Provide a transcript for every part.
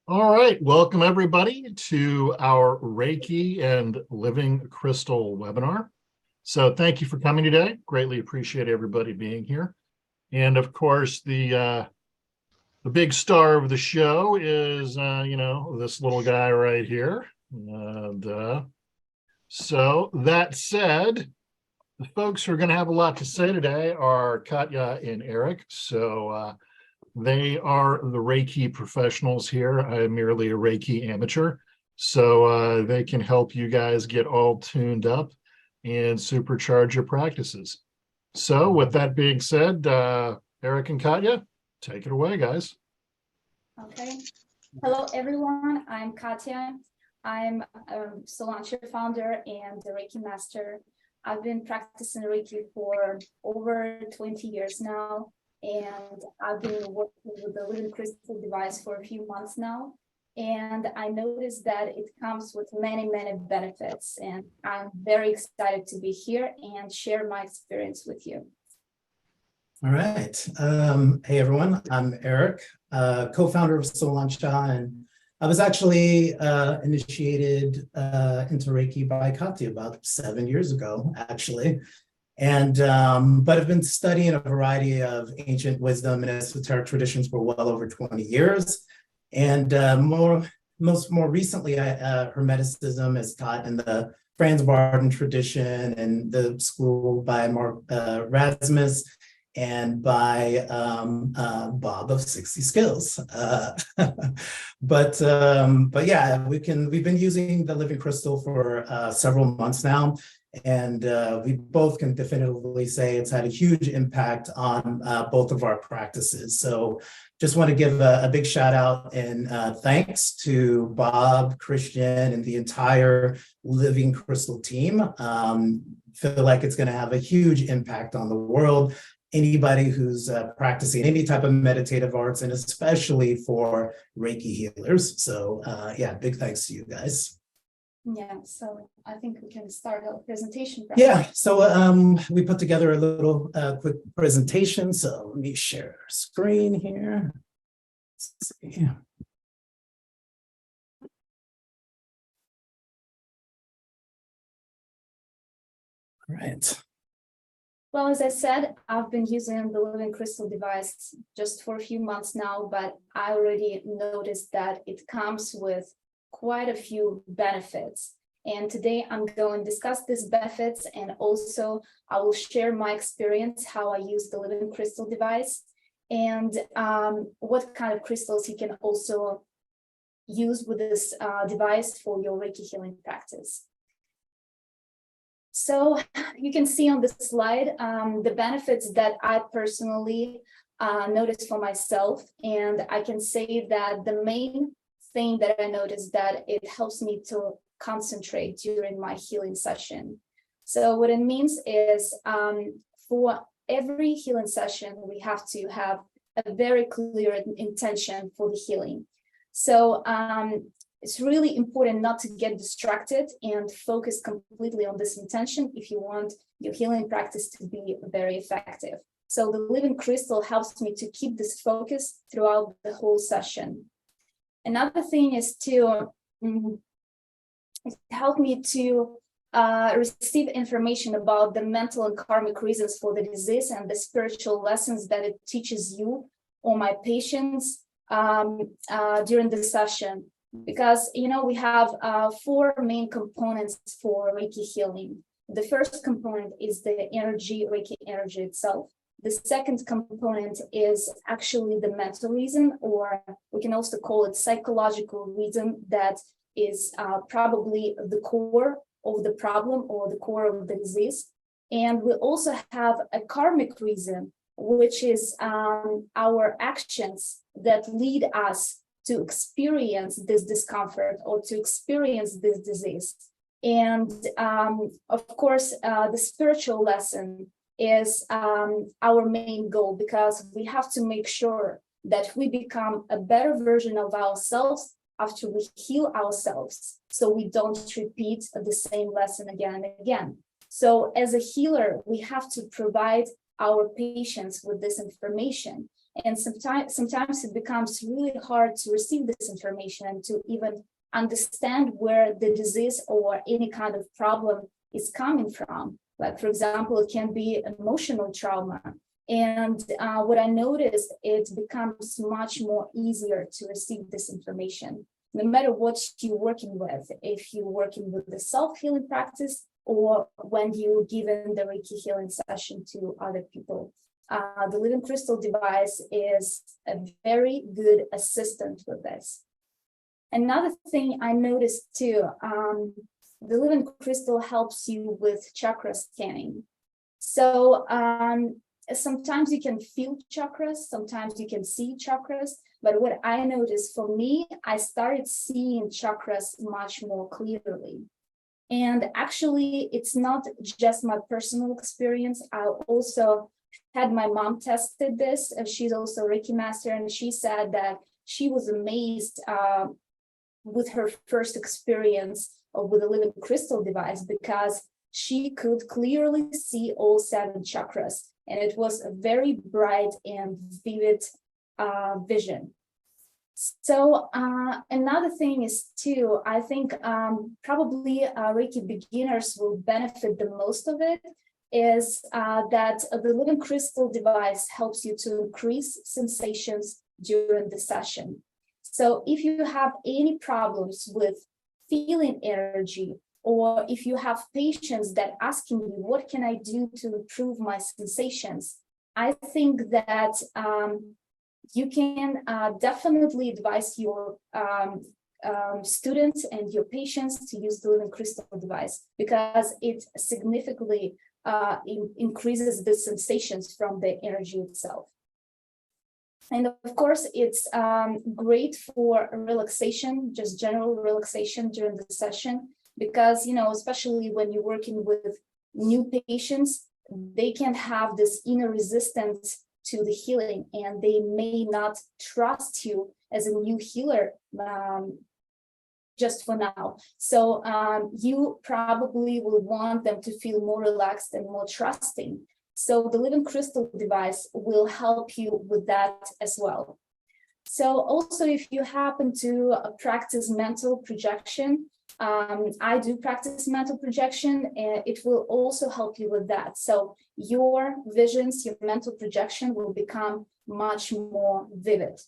All right, welcome everybody to our Reiki and Living Crystal webinar. So thank you for coming today. Greatly appreciate everybody being here. And of course, the big star of the show is, this little guy right here. So that said, the folks who are going to have a lot to say today are Katya and Eric. So they are the Reiki professionals here. I am merely a Reiki amateur. So they can help you guys get all tuned up and supercharge your practices. So with that being said, Eric and Katya, take it away, guys. Okay. Hello, everyone. I'm Katya. I'm a Solancha founder and the Reiki master. I've been practicing Reiki for over 20 years now. And I've been working with the Living Crystal device for a few months now. And I noticed that it comes with many, many benefits. And I'm very excited to be here and share my experience with you. All right. Hey, everyone. I'm Eric, co-founder of Solancha. And I was actually initiated into Reiki by Katya about 7 years ago, actually. And but I've been studying a variety of ancient wisdom and esoteric traditions for well over 20 years. And more recently, Hermeticism is taught in the Franz Barden tradition and the school by Mark Rasmus and by Bob of 60 Skills. But yeah, we've been using the Living Crystal for several months now. And we both can definitively say it's had a huge impact on both of our practices. So just want to give a big shout out and thanks to Bob, Christian, and the entire Living Crystal team. Feel like it's going to have a huge impact on the world. Anybody who's practicing any type of meditative arts, and especially for Reiki healers. So yeah, big thanks to you guys. Yeah, so I think we can start our presentation. Yeah, so we put together a little quick presentation. So let me share our screen here. Let's see. All right. Well, as I said, I've been using the Living Crystal device just for a few months now, but I already noticed that it comes with quite a few benefits. And today I'm going to discuss these benefits, and also I will share my experience, how I use the Living Crystal device, and what kind of crystals you can also use with this device for your Reiki healing practice. So you can see on this slide the benefits that I personally noticed for myself, and I can say that the main thing that I noticed that it helps me to concentrate during my healing session. So what it means is for every healing session, we have to have a very clear intention for the healing. So it's really important not to get distracted and focus completely on this intention if you want your healing practice to be very effective. So the Living Crystal helps me to keep this focus throughout the whole session. Another thing is to help me to receive information about the mental and karmic reasons for the disease and the spiritual lessons that it teaches you or my patients during the session. Because, we have 4 main components for Reiki healing. The first component is the energy, Reiki energy itself. The second component is actually the mental reason, or we can also call it psychological reason, that is probably the core of the problem or the core of the disease. And we also have a karmic reason, which is our actions that lead us to experience this discomfort or to experience this disease. And of course, the spiritual lesson is our main goal, because we have to make sure that we become a better version of ourselves after we heal ourselves, so we don't repeat the same lesson again and again. So as a healer, we have to provide our patients with this information. And sometimes it becomes really hard to receive this information and to even understand where the disease or any kind of problem is coming from. Like, for example, it can be emotional trauma. And what I noticed, it becomes much more easier to receive this information, no matter what you're working with. If you're working with the self-healing practice or when you're giving the Reiki healing session to other people. The Living Crystal device is a very good assistant with this. Another thing I noticed too, the Living Crystal helps you with chakra scanning. So sometimes you can feel chakras, sometimes you can see chakras, but what I noticed for me, I started seeing chakras much more clearly. And actually, it's not just my personal experience. I also had my mom tested this, and she's also a Reiki master, and she said that she was amazed with her first experience with the Living Crystal device, because she could clearly see all 7 chakras, and it was a very bright and vivid vision. So another thing is too, I think probably Reiki beginners will benefit the most of it, is that the Living Crystal device helps you to increase sensations during the session. So if you have any problems with feeling energy, or if you have patients that asking you, what can I do to improve my sensations? I think that you can definitely advise your students and your patients to use the Living Crystal device, because it significantly increases the sensations from the energy itself. And of course, it's great for relaxation, just general relaxation during the session, because, you know, especially when you're working with new patients, they can have this inner resistance to the healing, and they may not trust you as a new healer just for now. So you probably will want them to feel more relaxed and more trusting. So the Living Crystal device will help you with that as well. So also, if you happen to practice mental projection, I do practice mental projection, and it will also help you with that. So your visions, your mental projection will become much more vivid.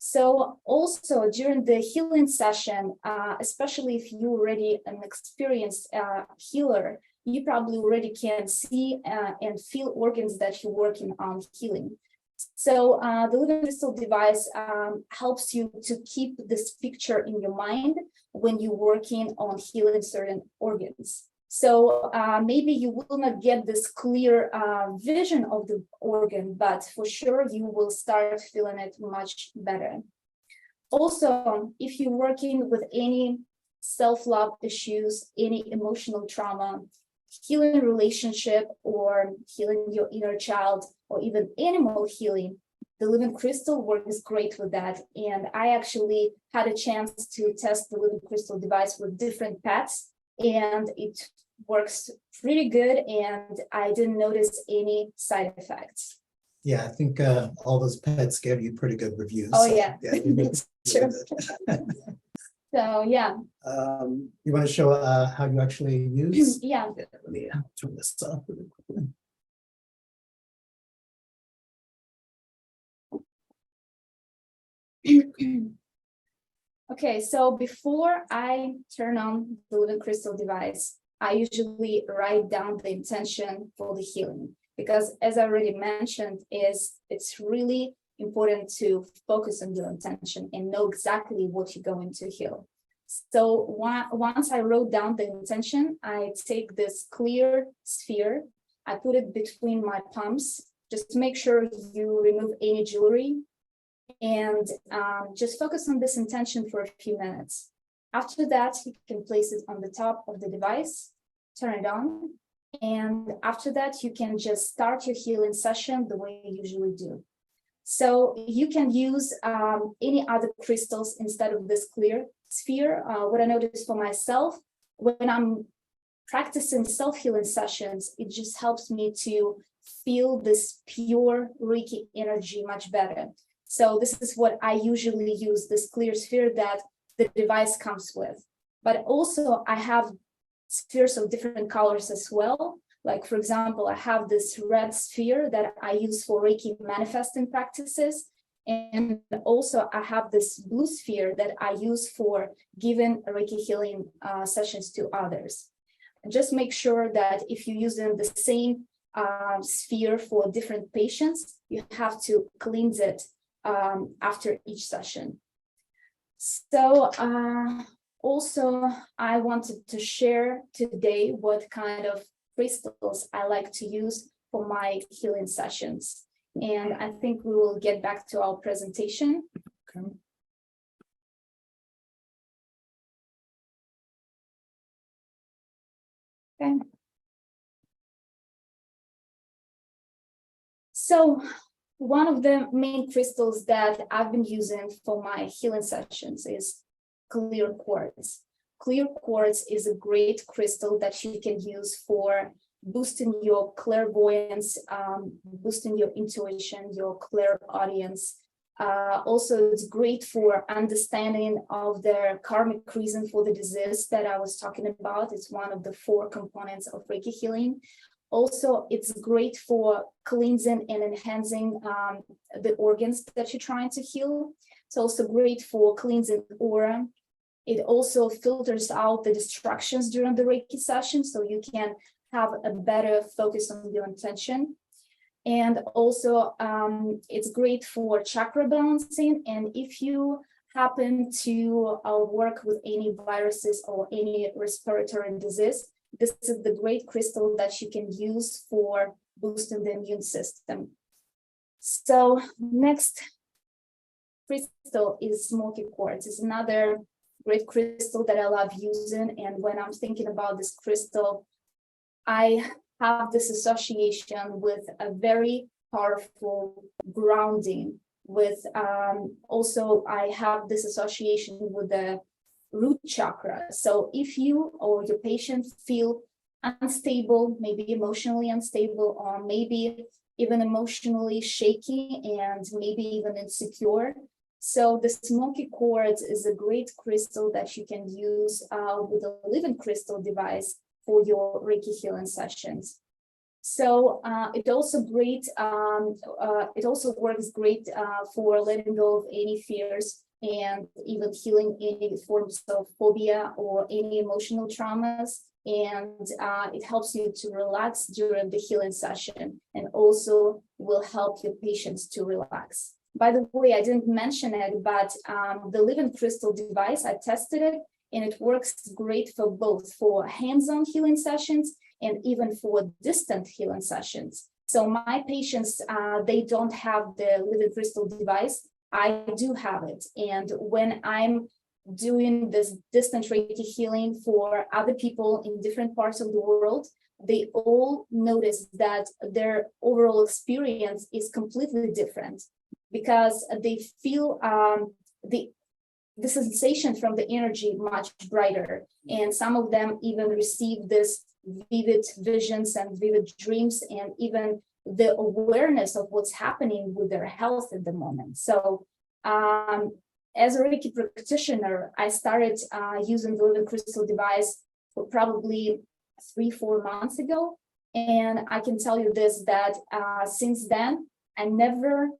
So also during the healing session, especially if you're already an experienced healer, you probably already can see and feel organs that you're working on healing. So the Living Crystal device helps you to keep this picture in your mind when you're working on healing certain organs. So maybe you will not get this clear vision of the organ, but for sure you will start feeling it much better. Also, if you're working with any self-love issues, any emotional trauma, healing relationship, or healing your inner child, or even animal healing, the Living Crystal works great with that. And I actually had a chance to test the Living Crystal device with different pets, and it works pretty good, and I didn't notice any side effects. Yeah, I think all those pets gave you pretty good reviews. Oh, so, yeah. you need to do Sure. it. So yeah. You want to show how you actually use? Yeah. Let me turn this off really quickly. Okay, so before I turn on the Living Crystal device, I usually write down the intention for the healing, because as I already mentioned, it's really important to focus on your intention and know exactly what you're going to heal. So once I wrote down the intention, I take this clear sphere, I put it between my palms, just to make sure you remove any jewelry, and just focus on this intention for a few minutes. After that, you can place it on the top of the device, turn it on, and after that, you can just start your healing session the way you usually do. So you can use any other crystals instead of this clear sphere. What I noticed for myself, when I'm practicing self-healing sessions, it just helps me to feel this pure Reiki energy much better. So this is what I usually use, this clear sphere that the device comes with. But also I have spheres of different colors as well. Like, for example, I have this red sphere that I use for Reiki manifesting practices. And also I have this blue sphere that I use for giving Reiki healing sessions to others. And just make sure that if you're using the same sphere for different patients, you have to cleanse it after each session. So also I wanted to share today what kind of crystals I like to use for my healing sessions. And I think we will get back to our presentation. Okay. Okay. So one of the main crystals that I've been using for my healing sessions is clear quartz. Clear quartz is a great crystal that you can use for boosting your clairvoyance, boosting your intuition, your clairaudience. Also, it's great for understanding of the karmic reason for the disease that I was talking about. It's one of the 4 components of Reiki healing. Also, it's great for cleansing and enhancing the organs that you're trying to heal. It's also great for cleansing aura. It also filters out the distractions during the Reiki session, so you can have a better focus on your intention. And also, it's great for chakra balancing. And if you happen to work with any viruses or any respiratory disease, this is the great crystal that you can use for boosting the immune system. So next crystal is smoky quartz. It's another great crystal that I love using. And when I'm thinking about this crystal, I have this association with a very powerful grounding. With also, I have this association with the root chakra. So if you or your patient feel unstable, maybe emotionally unstable, or maybe even emotionally shaky and maybe even insecure, so the smoky quartz is a great crystal that you can use with a living crystal device for your Reiki healing sessions. So it also works great for letting go of any fears and even healing any forms of phobia or any emotional traumas. And it helps you to relax during the healing session, and also will help your patients to relax. By the way, I didn't mention it, but the living crystal device, I tested it, and it works great for both for hands-on healing sessions and even for distant healing sessions. So my patients, they don't have the living crystal device. I do have it. And when I'm doing this distant Reiki healing for other people in different parts of the world, they all notice that their overall experience is completely different, because they feel the sensation from the energy much brighter. And some of them even receive this vivid visions and vivid dreams, and even the awareness of what's happening with their health at the moment. So as a Reiki practitioner, I started using the living crystal device for probably 3-4 months ago. And I can tell you this, that since then, I never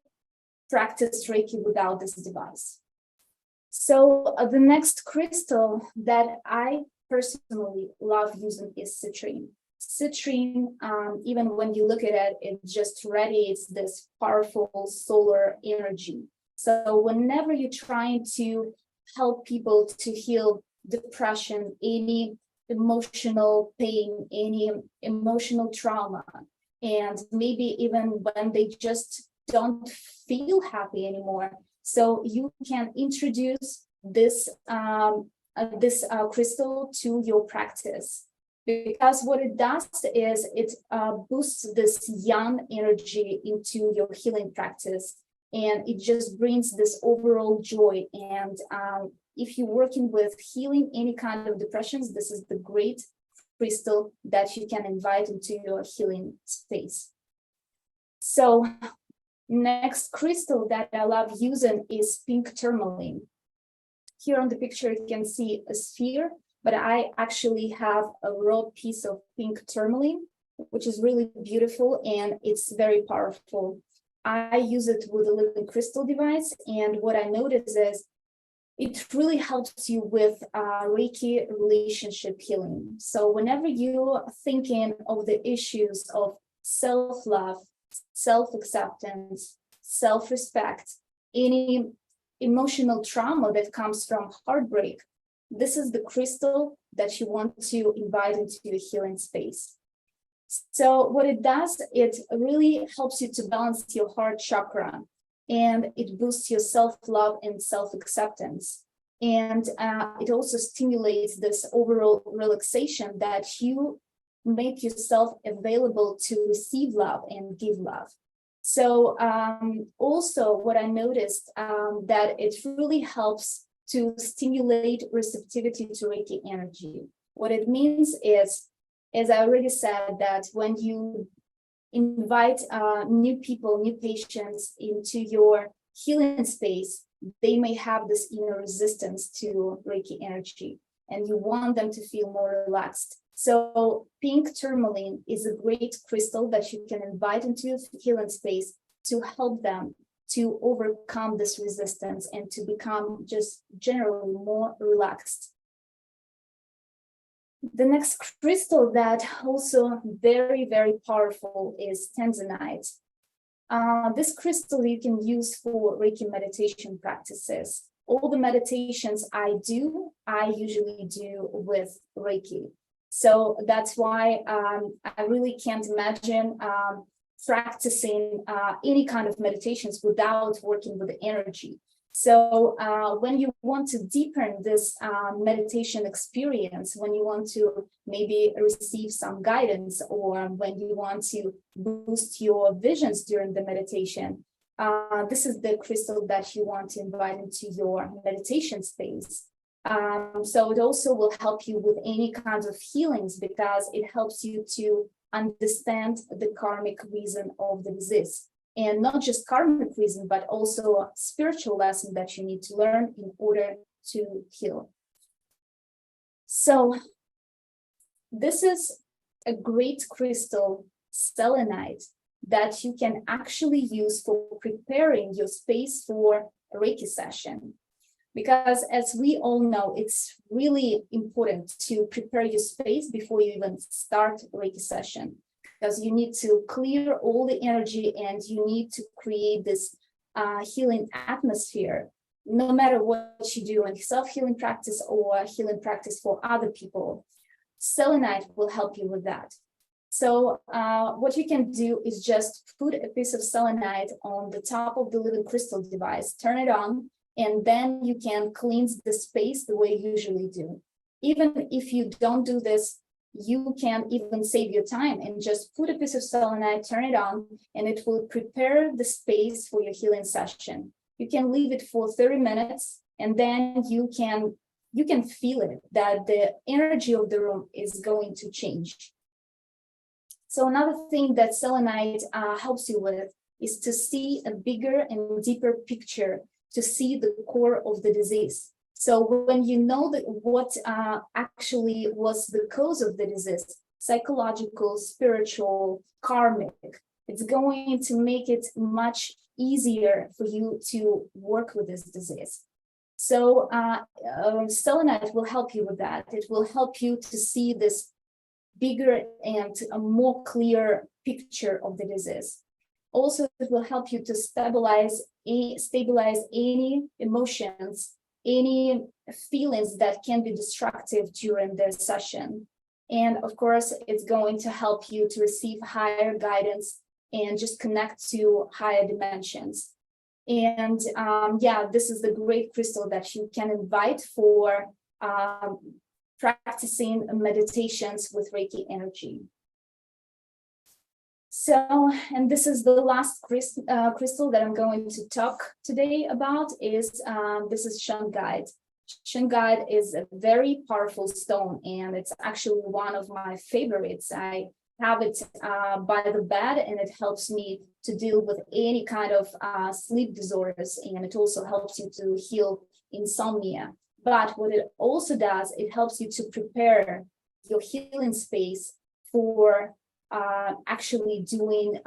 practiced Reiki without this device. So the next crystal that I personally love using is citrine. Citrine, even when you look at it, it just radiates this powerful solar energy. So whenever you're trying to help people to heal depression, any emotional pain, any emotional trauma, and maybe even when they just don't feel happy anymore, so you can introduce this crystal to your practice, because what it does is it boosts this yang energy into your healing practice, and it just brings this overall joy. And if you're working with healing any kind of depressions, this is the great crystal that you can invite into your healing space. So next crystal that I love using is pink tourmaline. Here on the picture, you can see a sphere, but I actually have a raw piece of pink tourmaline, which is really beautiful and it's very powerful. I use it with a living crystal device, and what I notice is it really helps you with Reiki relationship healing. So whenever you're thinking of the issues of self-love, self-acceptance, self-respect, any emotional trauma that comes from heartbreak, this is the crystal that you want to invite into your healing space. So what it does, it really helps you to balance your heart chakra, and it boosts your self-love and self-acceptance. And it also stimulates this overall relaxation that you make yourself available to receive love and give love. So also what I noticed that it really helps to stimulate receptivity to Reiki energy. What it means is, as I already said, that when you invite new people, new patients into your healing space, they may have this inner resistance to Reiki energy, and you want them to feel more relaxed. So pink tourmaline is a great crystal that you can invite into your healing space to help them to overcome this resistance and to become just generally more relaxed. The next crystal that also very, very powerful is tanzanite. This crystal you can use for Reiki meditation practices. All the meditations I usually do with Reiki. So that's why I really can't imagine practicing any kind of meditations without working with the energy. So when you want to deepen this meditation experience, when you want to maybe receive some guidance, or when you want to boost your visions during the meditation, this is the crystal that you want to invite into your meditation space. So it also will help you with any kinds of healings, because it helps you to understand the karmic reason of the disease. And not just karmic reason, but also a spiritual lesson that you need to learn in order to heal. So this is a great crystal, selenite, that you can actually use for preparing your space for a Reiki session. Because as we all know, it's really important to prepare your space before you even start a Reiki session, because you need to clear all the energy and you need to create this healing atmosphere, no matter what you do in self-healing practice or healing practice for other people. Selenite will help you with that. So what you can do is just put a piece of selenite on the top of the living crystal device, turn it on, and then you can cleanse the space the way you usually do. Even if you don't do this, you can even save your time and just put a piece of selenite, turn it on, and it will prepare the space for your healing session. You can leave it for 30 minutes, and then you can feel it, that the energy of the room is going to change. So another thing that selenite helps you with is to see a bigger and deeper picture, to see the core of the disease. So when you know that what actually was the cause of the disease, psychological, spiritual, karmic, it's going to make it much easier for you to work with this disease. So selenite will help you with that. It will help you to see this bigger and a more clear picture of the disease. Also, it will help you to stabilize any emotions, any feelings that can be destructive during the session. And of course, it's going to help you to receive higher guidance and just connect to higher dimensions. And yeah, this is the great crystal that you can invite for practicing meditations with Reiki energy. So, and this is the last crystal that I'm going to talk today about is this is shungite. Shungite is a very powerful stone, and it's actually one of my favorites. I have it by the bed, and it helps me to deal with any kind of sleep disorders, and it also helps you to heal insomnia. But what it also does, it helps you to prepare your healing space for actually doing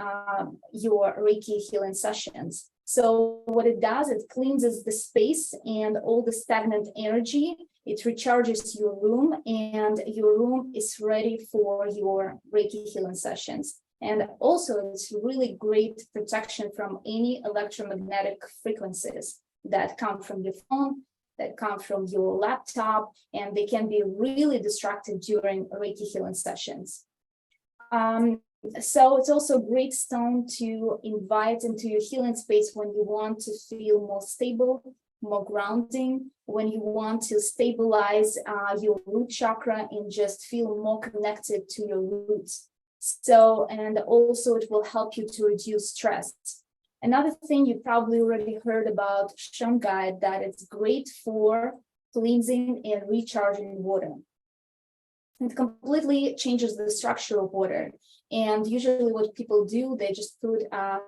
your Reiki healing sessions. So what it does, it cleanses the space and all the stagnant energy. It recharges your room, and your room is ready for your Reiki healing sessions. And also, it's really great protection from any electromagnetic frequencies that come from your phone, that come from your laptop, and they can be really destructive during Reiki healing sessions. So it's also a great stone to invite into your healing space when you want to feel more stable, more grounding, when you want to stabilize your root chakra and just feel more connected to your roots. So, and also it will help you to reduce stress. Another thing you probably already heard about shungite, that it's great for cleansing and recharging water. It completely changes the structure of water. And usually what people do, they just put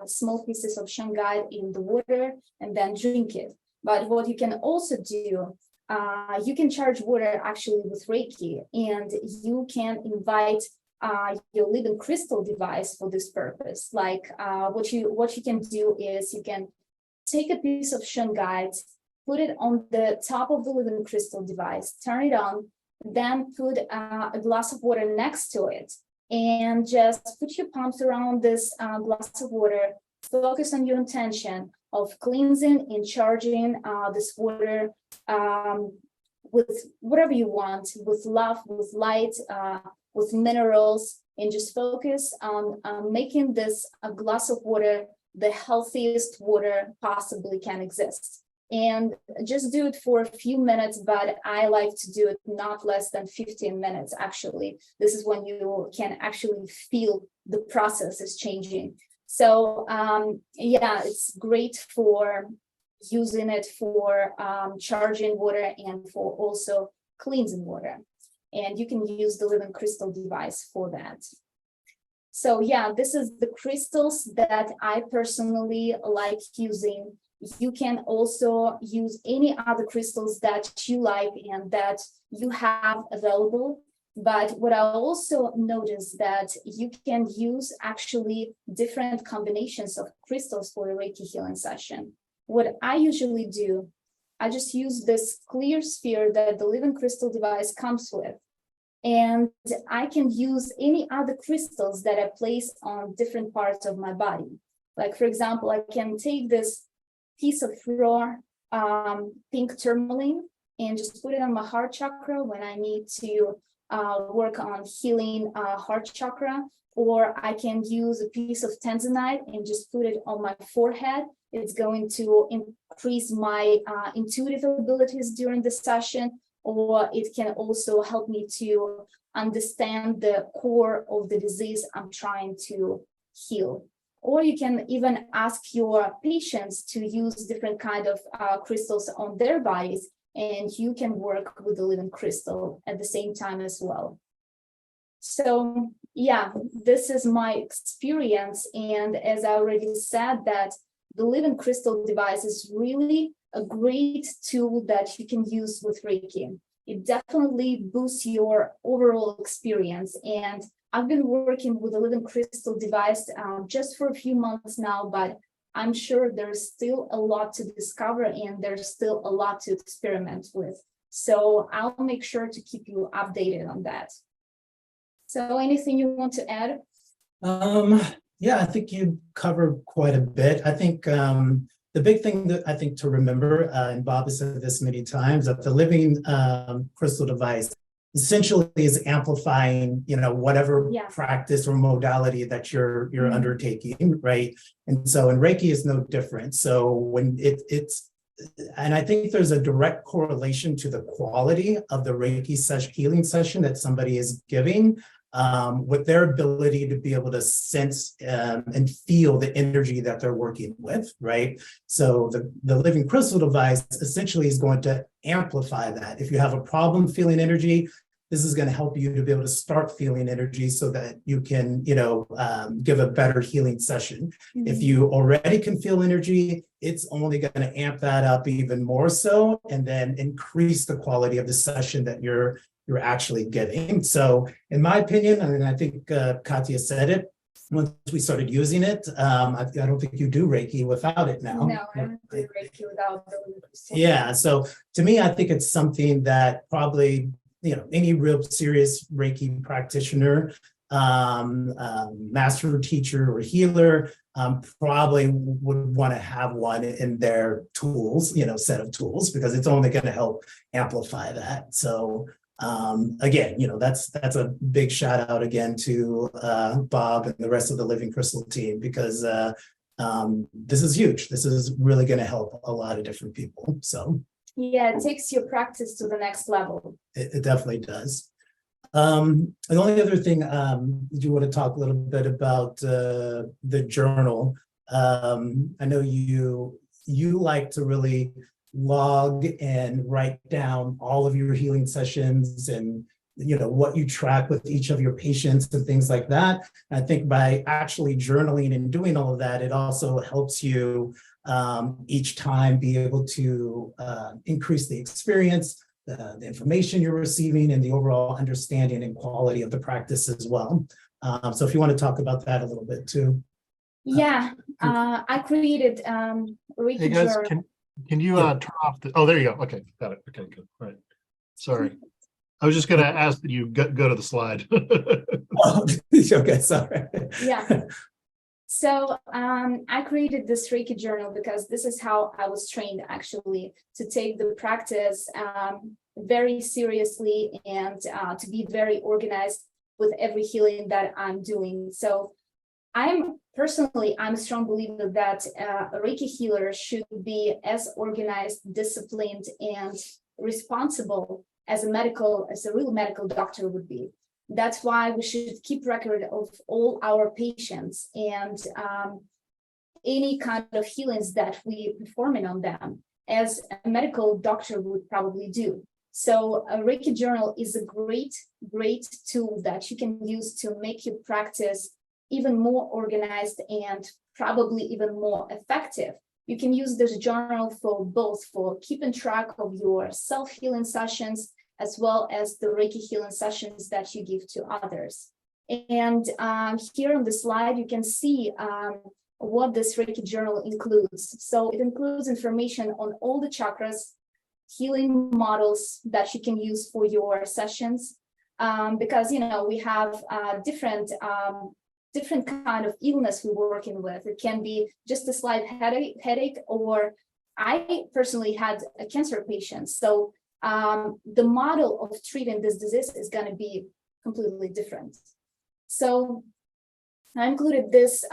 small pieces of shungite in the water and then drink it. But what you can also do, you can charge water actually with Reiki, and you can invite your living crystal device for this purpose. Like what you can do is you can take a piece of shungite, put it on the top of the living crystal device, turn it on, then put a glass of water next to it, and just put your palms around this glass of water. Focus on your intention of cleansing and charging this water with whatever you want, with love, with light, with minerals, and just focus on making this a glass of water the healthiest water possibly can exist. And just do it for a few minutes, but I like to do it not less than 15 minutes, actually. This is when you can actually feel the process is changing. So yeah, it's great for using it for charging water and for also cleansing water. And you can use the living crystal device for that. So yeah, this is the crystals that I personally like using. You can also use any other crystals that you like and that you have available. But what I also noticed that you can use actually different combinations of crystals for a Reiki healing session. What I usually do, I just use this clear sphere that the living crystal device comes with. And I can use any other crystals that I place on different parts of my body. Like, for example, I can take this piece of raw pink tourmaline and just put it on my heart chakra when I need to work on healing heart chakra. Or I can use a piece of tanzanite and just put it on my forehead. It's going to increase my intuitive abilities during the session, or it can also help me to understand the core of the disease I'm trying to heal. Or you can even ask your patients to use different kind of crystals on their bodies, and you can work with the living crystal at the same time as well. So yeah, this is my experience. And as I already said, that the living crystal device is really a great tool that you can use with Reiki. It definitely boosts your overall experience. And I've been working with a living crystal device just for a few months now, but I'm sure there's still a lot to discover and there's still a lot to experiment with. So I'll make sure to keep you updated on that. So anything you want to add? Yeah, I think you covered quite a bit. I think the big thing that I think to remember, and Bob has said this many times, that the living crystal device essentially is amplifying, whatever practice or modality that you're undertaking, right? And so, and Reiki is no different. So when and I think there's a direct correlation to the quality of the Reiki healing session that somebody is giving, with their ability to be able to sense and feel the energy that they're working with, right? So the living crystal device essentially is going to amplify that. If you have a problem feeling energy, this is going to help you to be able to start feeling energy so that you can, give a better healing session. If you already can feel energy, it's only going to amp that up even more so, and then increase the quality of the session that you're actually getting. So in my opinion, and I think Katya said it, once we started using it, I don't think you do Reiki without it now. No, I don't do Reiki without the living crystal. Yeah, so to me, I think it's something that probably, any real serious Reiki practitioner, master teacher or healer, probably would want to have one in their tools, set of tools, because it's only going to help amplify that. So again, that's a big shout out again to Bob and the rest of the Living Crystal team, because this is huge. This is really going to help a lot of different people. So yeah, it takes your practice to the next level. it definitely does. And the only other thing, did you want to talk a little bit about the journal? I know you like to really log and write down all of your healing sessions and what you track with each of your patients and things like that. And I think by actually journaling and doing all of that, it also helps you each time be able to increase the experience, the information you're receiving, and the overall understanding and quality of the practice as well. So if you want to talk about that a little bit too. Yeah, I created Reiki Hey guys, journal. can you turn off the, oh, there you go. Okay, got it. Okay, good. All right. Sorry. I was just going to ask that you go to the slide. Oh, okay, sorry. Yeah. So I created this Reiki journal because this is how I was trained actually to take the practice very seriously and to be very organized with every healing that I'm doing. So I'm a strong believer that a Reiki healer should be as organized, disciplined, and responsible as a real medical doctor would be. That's why we should keep record of all our patients and any kind of healings that we performing on them, as a medical doctor would probably do. So a Reiki journal is a great tool that you can use to make your practice even more organized and probably even more effective. You can use this journal for keeping track of your self-healing sessions, as well as the Reiki healing sessions that you give to others. And here on the slide, you can see what this Reiki journal includes. So it includes information on all the chakras, healing models that you can use for your sessions, because we have different kind of illness we're working with. It can be just a slight headache, or I personally had a cancer patient. So the model of treating this disease is going to be completely different. So I included this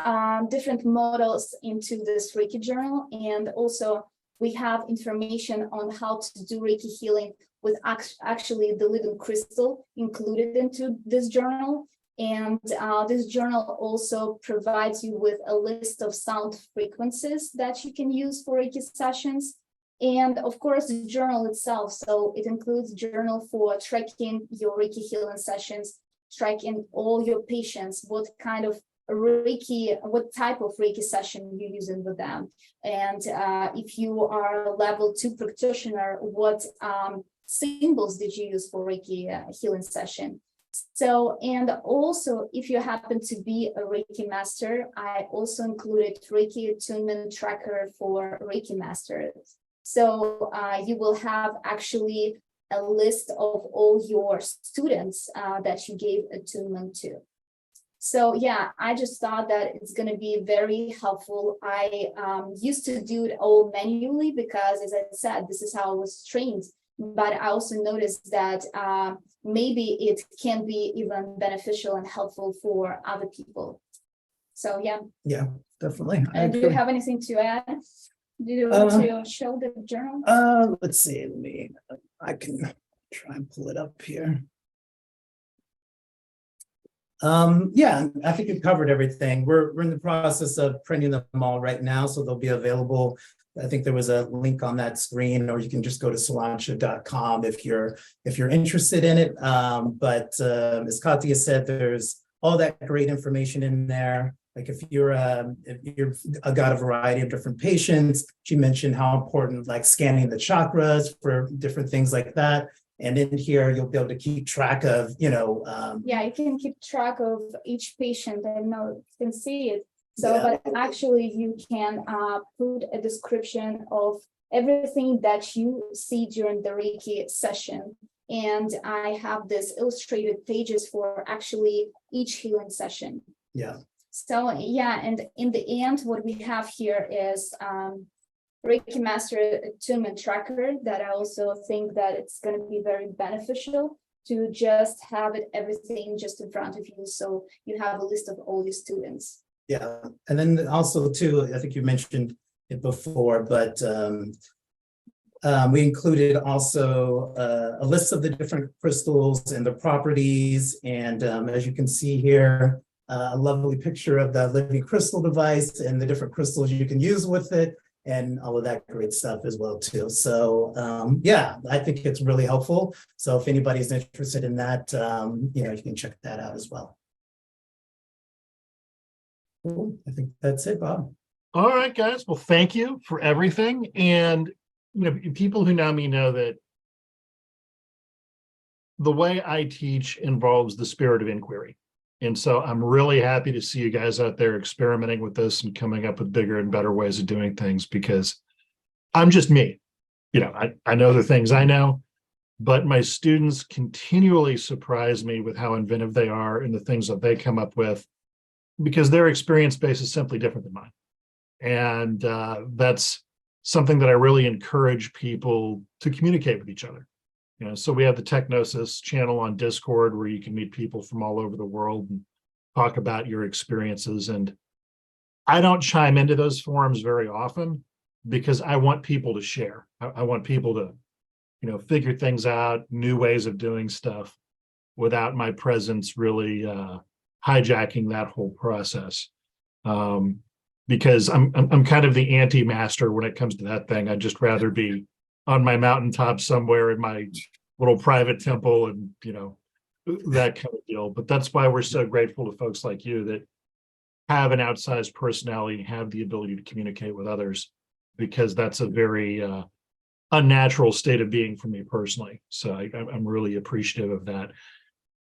different models into this Reiki journal, and also we have information on how to do Reiki healing with actually the living crystal included into this journal. And this journal also provides you with a list of sound frequencies that you can use for Reiki sessions. And of course, the journal itself. So it includes journal for tracking your Reiki healing sessions, tracking all your patients, what type of Reiki session you're using with them. And if you are a level 2 practitioner, what symbols did you use for Reiki healing session? So, and also if you happen to be a Reiki master, I also included Reiki attunement tracker for Reiki masters. So you will have actually a list of all your students that you gave attunement to. So yeah, I just thought that it's going to be very helpful. I used to do it all manually because, as I said, this is how I was trained. But I also noticed that maybe it can be even beneficial and helpful for other people. So yeah. Yeah, definitely. Do you have anything to add? Do you want to show the journal? Let's see. I can try and pull it up here. Yeah, I think you've covered everything. We're in the process of printing them all right now, so they'll be available I think there was a link on that screen, or you can just go to solancha.com if you're interested in it. But as Katya said, there's all that great information in there. Like if you've got a variety of different patients, she mentioned how important like scanning the chakras for different things like that. And in here, you'll be able to keep track of, Yeah, you can keep track of each patient and you can see it. So, Yeah. but actually you can put a description of everything that you see during the Reiki session. And I have this illustrated pages for actually each healing session. Yeah. So, yeah, and in the end, what we have here is Reiki Master Attunement Tracker that I also think that it's going to be very beneficial to just have it everything just in front of you. So you have a list of all your students. Yeah. And then also too, I think you mentioned it before, but we included also a list of the different crystals and the properties. And as you can see here, a lovely picture of the living crystal device and the different crystals you can use with it and all of that great stuff as well too. So yeah, I think it's really helpful. So if anybody's interested in that, you can check that out as well. Cool. I think that's it, Bob. All right, guys. Well, thank you for everything. And people who know me know that the way I teach involves the spirit of inquiry. And so I'm really happy to see you guys out there experimenting with this and coming up with bigger and better ways of doing things, because I'm just me. I know the things I know, but my students continually surprise me with how inventive they are and the things that they come up with, because their experience base is simply different than mine. And that's something that I really encourage people to communicate with each other. So we have the Technosis channel on Discord where you can meet people from all over the world and talk about your experiences. And I don't chime into those forums very often because I want people to share. I want people to, figure things out, new ways of doing stuff without my presence really hijacking that whole process. Because I'm kind of the anti-master when it comes to that thing. I'd just rather be on my mountaintop somewhere in my little private temple and, that kind of deal. But that's why we're so grateful to folks like you that have an outsized personality and have the ability to communicate with others, because that's a very unnatural state of being for me personally. So I'm really appreciative of that.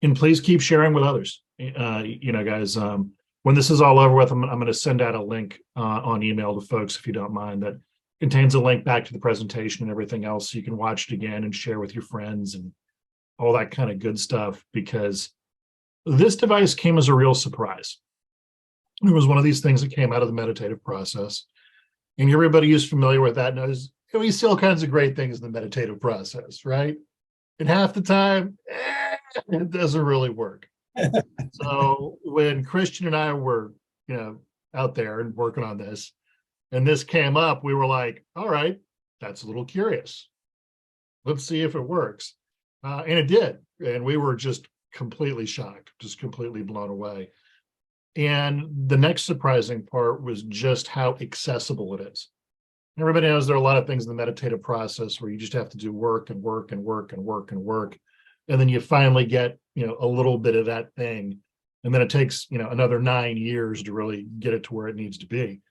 And please keep sharing with others. Guys, when this is all over with, I'm going to send out a link on email to folks, if you don't mind, that contains a link back to the presentation and everything else. So you can watch it again and share with your friends and all that kind of good stuff, because this device came as a real surprise. It was one of these things that came out of the meditative process. And everybody who's familiar with that knows we see all kinds of great things in the meditative process, right? And half the time, it doesn't really work. So when Christian and I were, out there and working on this, and this came up, we were like, all right, that's a little curious. Let's see if it works. And it did. And we were just completely shocked, just completely blown away. And the next surprising part was just how accessible it is. Everybody knows there are a lot of things in the meditative process where you just have to do work and work and work and work and work. And then you finally get, a little bit of that thing. And then it takes, another 9 years to really get it to where it needs to be.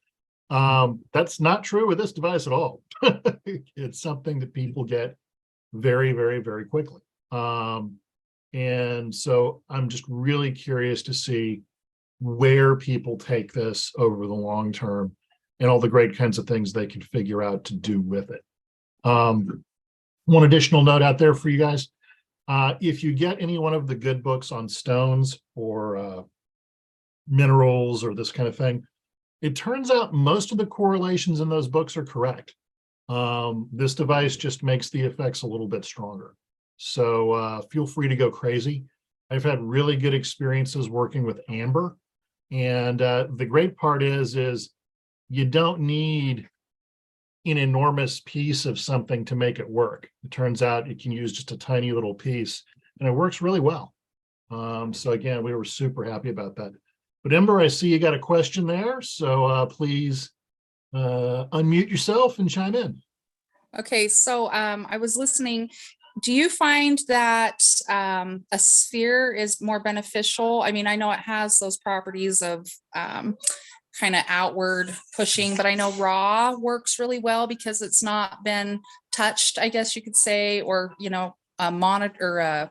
That's not true with this device at all. It's something that people get very, very, very quickly. And so I'm just really curious to see where people take this over the long term and all the great kinds of things they can figure out to do with it. One additional note out there for you guys. If you get any one of the good books on stones or minerals or this kind of thing, it turns out most of the correlations in those books are correct. This device just makes the effects a little bit stronger. So feel free to go crazy. I've had really good experiences working with amber. And the great part is you don't need an enormous piece of something to make it work. It turns out you can use just a tiny little piece and it works really well. So again, we were super happy about that. But Ember, I see you got a question there. So please Unmute yourself and chime in. Okay, so I was listening. Do you find that a sphere is more beneficial? I mean, I know it has those properties of kind of outward pushing, but I know raw works really well because it's not been touched, I guess you could say, or a monitor.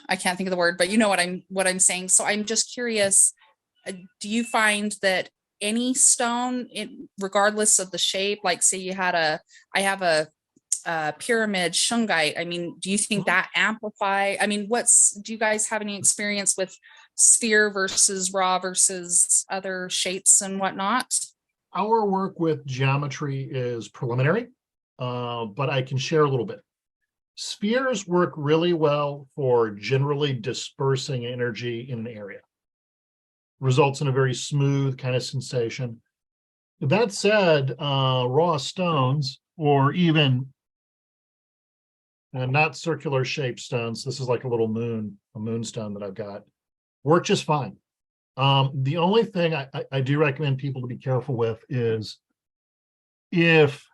I can't think of the word, but you know what I'm saying. So I'm just curious. Do you find that any stone, regardless of the shape, like say I have a pyramid shungite, I mean, do you think that amplify? I mean, do you guys have any experience with sphere versus raw versus other shapes and whatnot? Our work with geometry is preliminary, but I can share a little bit. Spheres work really well for generally dispersing energy in an area. Results in a very smooth kind of sensation. That said, raw stones or even not circular shaped stones, this is like a little moonstone that I've got, work just fine. The only thing I do recommend people to be careful with is if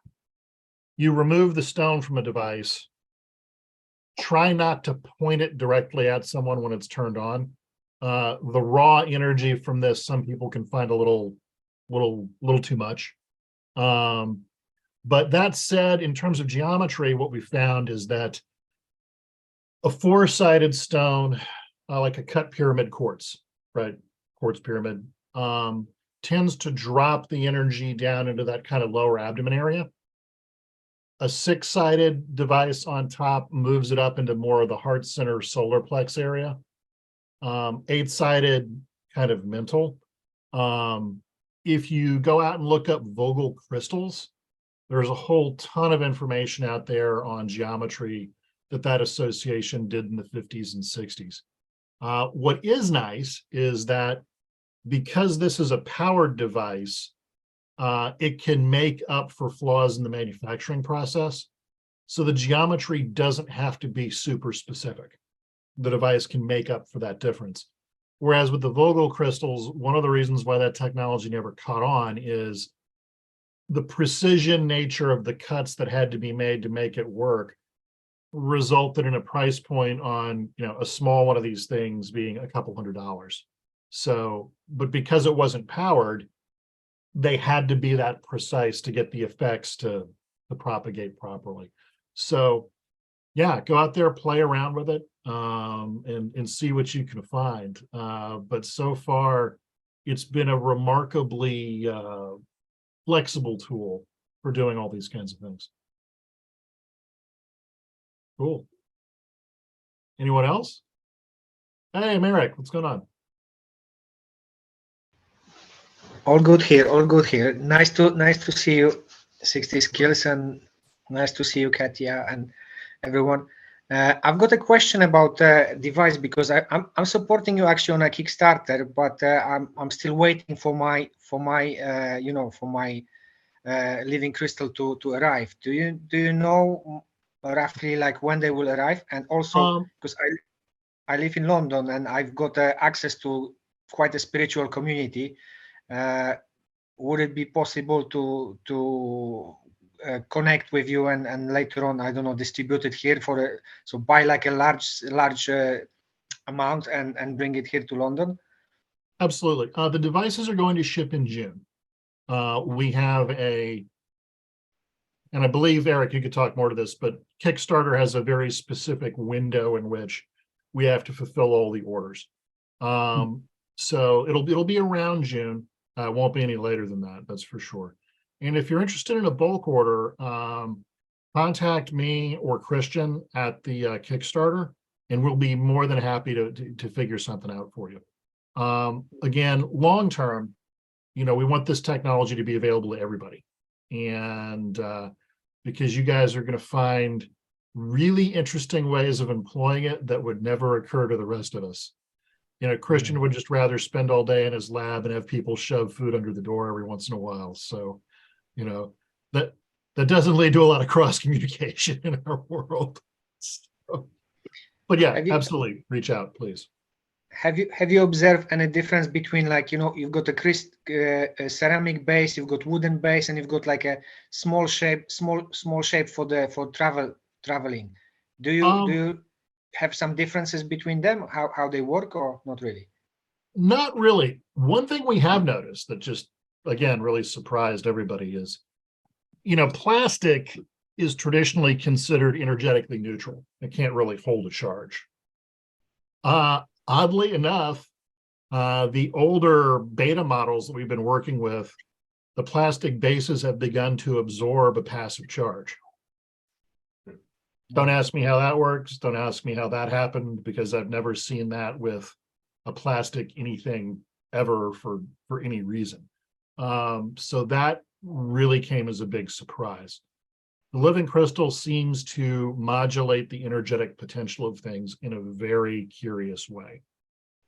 you remove the stone from a device, try not to point it directly at someone when it's turned on. The raw energy from this, some people can find a little too much. But that said, in terms of geometry, what we found is that a four-sided stone, like a cut pyramid quartz, right? Quartz pyramid, tends to drop the energy down into that kind of lower abdomen area. A six-sided device on top moves it up into more of the heart center solar plex area. Eight-sided kind of mental. If you go out and look up Vogel crystals, there's a whole ton of information out there on geometry that association did in the 50s and 60s. What is nice is that because this is a powered device, it can make up for flaws in the manufacturing process. So the geometry doesn't have to be super specific. The device can make up for that difference. Whereas with the Vogel crystals, one of the reasons why that technology never caught on is the precision nature of the cuts that had to be made to make it work resulted in a price point on, a small one of these things being a couple $100. So, but because it wasn't powered, they had to be that precise to get the effects to propagate properly. So yeah, go out there, play around with it, and see what you can find. But so far, it's been a remarkably flexible tool for doing all these kinds of things. Cool. Anyone else? Hey, I'm Eric. What's going on? All good here. All good here. Nice to see you, 60Skills, and nice to see you, Katya, and everyone. I've got a question about device because I'm supporting you actually on a Kickstarter, but I'm still waiting for my Living Crystal to arrive. Do you know roughly like when they will arrive? And also because I live in London and I've got access to quite a spiritual community. Would it be possible to connect with you and later on, I don't know, distribute it here so buy like a large amount and bring it here to London? Absolutely. The devices are going to ship in June. We have and I believe, Eric, you could talk more to this, but Kickstarter has a very specific window in which we have to fulfill all the orders. So it'll be around June. It won't be any later than that, that's for sure. And if you're interested in a bulk order, contact me or Christian at the Kickstarter, and we'll be more than happy to figure something out for you. Again, long term, we want this technology to be available to everybody. And because you guys are going to find really interesting ways of employing it that would never occur to the rest of us. Christian would just rather spend all day in his lab and have people shove food under the door every once in a while. So, that doesn't lead to a lot of cross communication in our world. So, but yeah, absolutely, reach out, please. have you observed any difference between, like, you've got a ceramic base, you've got wooden base, and you've got like a small shape for traveling? Do you have some differences between them, how they work, or not really? Not really. One thing we have noticed that just, again, really surprised everybody is, plastic is traditionally considered energetically neutral. It can't really hold a charge. Oddly enough, the older beta models that we've been working with, the plastic bases have begun to absorb a passive charge. Don't ask me how that works. Don't ask me how that happened, because I've never seen that with a plastic anything ever for any reason. So that really came as a big surprise. The living crystal seems to modulate the energetic potential of things in a very curious way.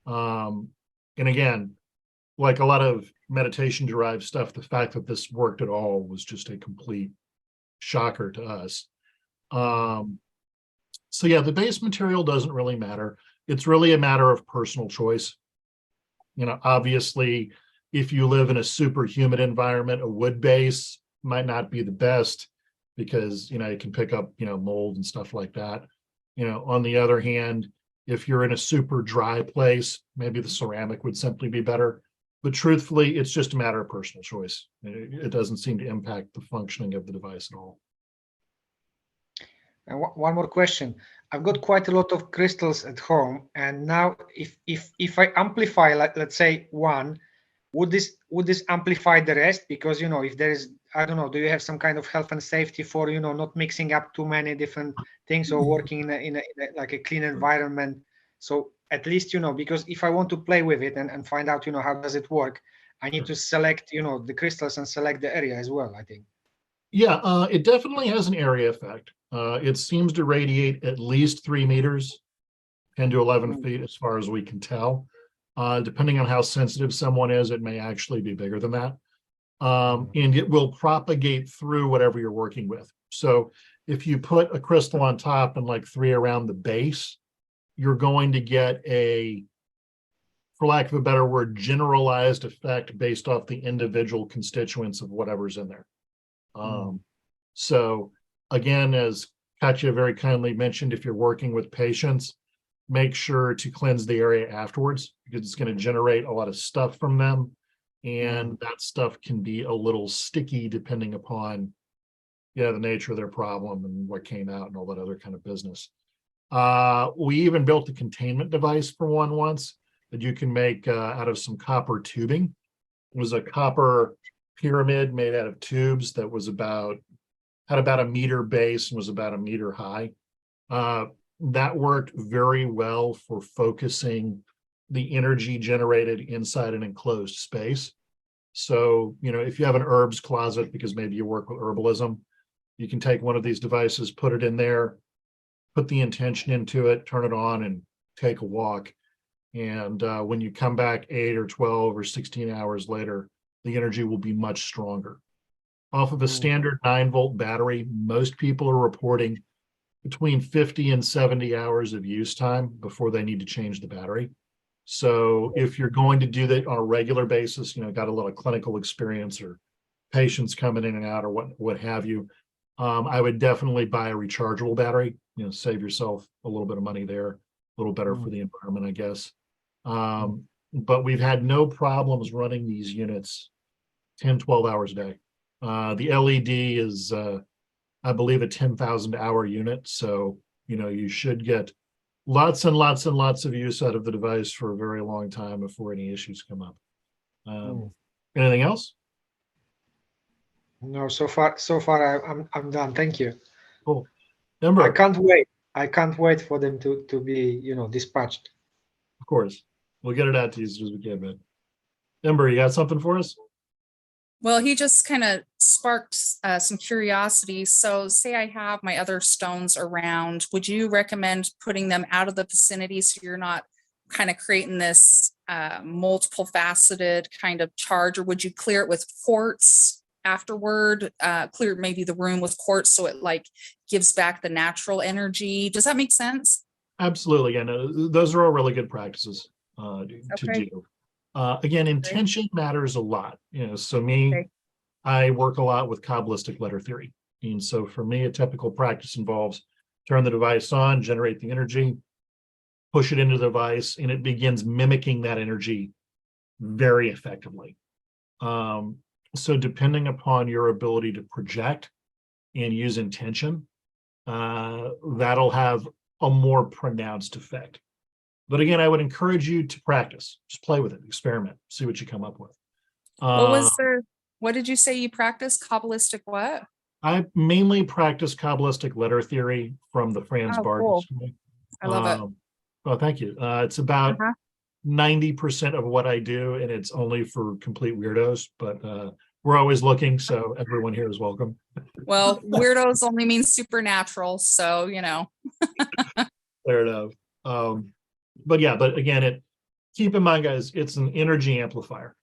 And again, like a lot of meditation derived stuff, the fact that this worked at all was just a complete shocker to us. So yeah, the base material doesn't really matter. It's really a matter of personal choice. Obviously, if you live in a super humid environment, a wood base might not be the best, because it can pick up mold and stuff like that. On the other hand, if you're in a super dry place, maybe the ceramic would simply be better. But truthfully, it's just a matter of personal choice. It doesn't seem to impact the functioning of the device at all. And one more question. I've got quite a lot of crystals at home, and now if I amplify, let's say one, would this amplify the rest? Because if there is, I don't know, do you have some kind of health and safety for not mixing up too many different things, or working in a like a clean environment? So at least because if I want to play with it and find out how does it work, I need to select the crystals and select the area as well, I think. Yeah, it definitely has an area effect. It seems to radiate at least 3 meters, 10 to 11 feet, as far as we can tell. Depending on how sensitive someone is, it may actually be bigger than that. And it will propagate through whatever you're working with. So if you put a crystal on top and like 3 around the base, you're going to get a, for lack of a better word, generalized effect based off the individual constituents of whatever's in there. So again, as Katya very kindly mentioned, if you're working with patients, make sure to cleanse the area afterwards, because it's going to generate a lot of stuff from them. And that stuff can be a little sticky depending upon the nature of their problem and what came out and all that other kind of business. We even built a containment device for one once that you can make out of some copper tubing. It was a copper pyramid made out of tubes that was had about a meter base and was about a meter high. That worked very well for focusing the energy generated inside an enclosed space. So, if you have an herbs closet, because maybe you work with herbalism, you can take one of these devices, put it in there, put the intention into it, turn it on, and take a walk. And when you come back 8 or 12 or 16 hours later, the energy will be much stronger. Off of a standard 9-volt battery, most people are reporting between 50 and 70 hours of use time before they need to change the battery. So if you're going to do that on a regular basis, got a lot of clinical experience or patients coming in and out or what have you, I would definitely buy a rechargeable battery, save yourself a little bit of money there, a little better for the environment, I guess. But we've had no problems running these units 10, 12 hours a day. The LED is, I believe, a 10,000 hour unit. So, you should get lots and lots and lots of use out of the device for a very long time before any issues come up. Anything else? No, so far I'm done. Thank you. Cool. Ember. I can't wait for them to be, dispatched. Of course. We'll get it out to you as soon as we can, man. Ember, you got something for us? Well, he just kind of sparked some curiosity. So say I have my other stones around, would you recommend putting them out of the vicinity so you're not kind of creating this multiple faceted kind of charge, or would you clear it with quartz afterward, clear maybe the room with quartz so it like gives back the natural energy? Does that make sense? Absolutely. Yeah, no, those are all really good practices. to Okay. do. Again, intention matters a lot. So me, Okay. I work a lot with Kabbalistic letter theory. And so for me, a typical practice involves turn the device on, generate the energy, push it into the device, and it begins mimicking that energy very effectively. So depending upon your ability to project and use intention, that'll have a more pronounced effect. But again, I would encourage you to practice. Just play with it, experiment, see what you come up with. What did you say you practice? Kabbalistic what? I mainly practice Kabbalistic letter theory from the Franz Oh, Barth cool. School. I love it. Well, thank you. It's about Uh-huh. 90% of what I do, and it's only for complete weirdos, but we're always looking, so everyone here is welcome. Well, weirdos only means supernatural, so Fair enough. But yeah, but again, keep in mind, guys, it's an energy amplifier.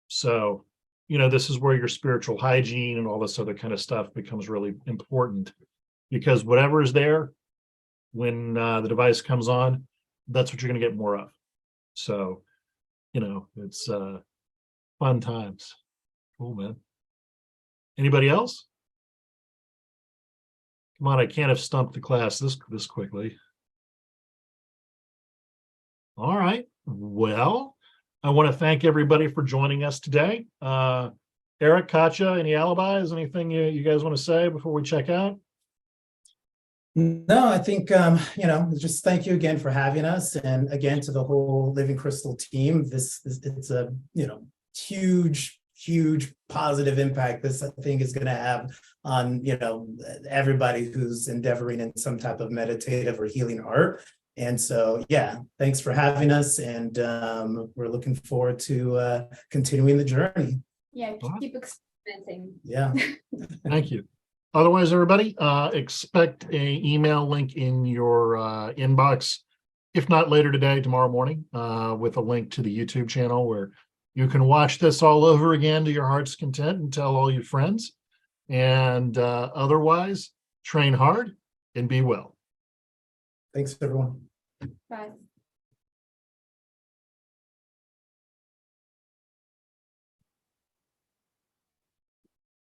So, this is where your spiritual hygiene and all this other kind of stuff becomes really important, because whatever is there when the device comes on, that's what you're going to get more of. So, it's fun times. Cool, man. Anybody else? Come on, I can't have stumped the class this quickly. All right. Well, I want to thank everybody for joining us today. Eric, Katja, any alibis? Anything you guys want to say before we check out? No, I think, just thank you again for having us. And again, to the whole Living Crystal team, it's a, huge positive impact this, I think, is going to have on, everybody who's endeavoring in some type of meditative or healing art. And so, yeah, thanks for having us. And we're looking forward to continuing the journey. Yeah, keep experimenting. Yeah. Thank you. Otherwise, everybody, expect an email link in your inbox, if not later today, tomorrow morning, with a link to the YouTube channel where you can watch this all over again to your heart's content and tell all your friends. And otherwise, train hard and be well. Thanks, everyone. Bye.